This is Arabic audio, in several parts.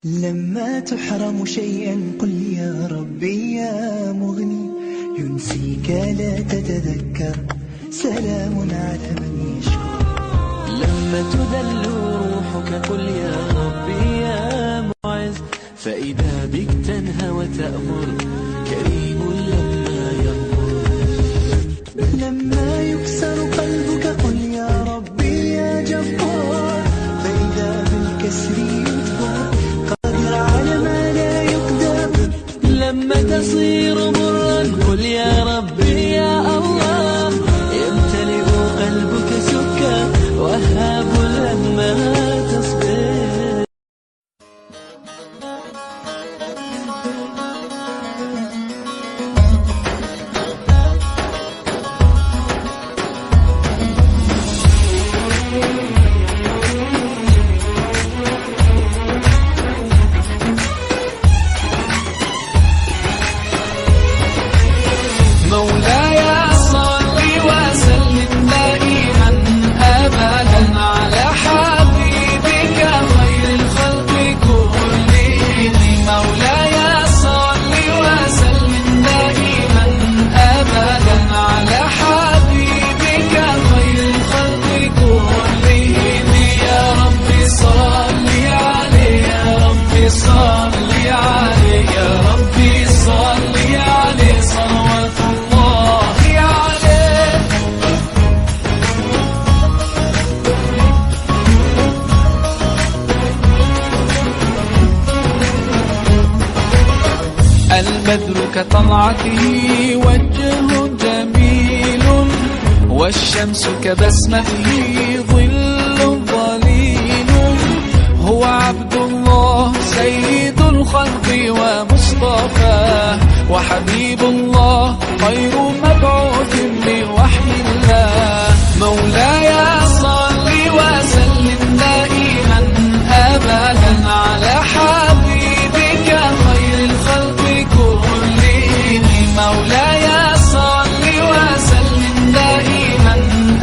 لما تحرم شيئا قل يا ربي يا مغني، ينسيك لا تتذكر، سلام على من يشكر. لما تذل روحك قل يا ربي يا معز، فإذا بك تنهى وتأمر، كريم لما يغفر. لما يكسر قلبك قل يا ربي يا جبار، فإذا بالكسر يجبر، قادر على ما لا يقدر. لما تصير مرا قل يا ربي يا الله، يمتلئ قلبك سكا، وهاب لما تصبر. مولاي صل وسلم دائما أبدا على حبيبك خير الخلق كلهم. مولاي صل وسلم دائما أبدا على حبيبك خير الخلق كلهم. يا رب صل عليه، يا رب صل عليه، يا رب صل عليه، صلوات الله عليه. البدر كطلعته وجه جميل، والشمس كبسمته ظل ظليل. هو عبد الله سيد الخلق ومصطفاه، وحبيب الله خير مبعوث بوحي الله. مولاي صل وسلم دائما أبدا على حبيبك خير الخلق كلهم. مولاي صل وسلم دائما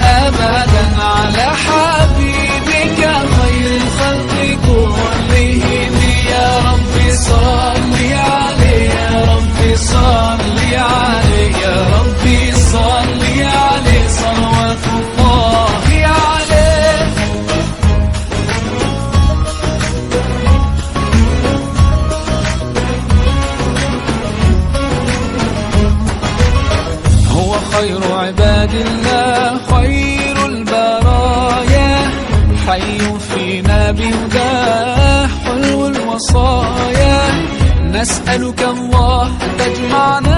أبدا على حبيبك خير الخلق كلهم. يا رب صل عليه، يا رب صل عليه، يا رب صل عليه، صلوات الله عليه. هو خير عباد الله خير البرايا، حي فينا بهداه حلو الوصايا. نسألك الله تجمعنا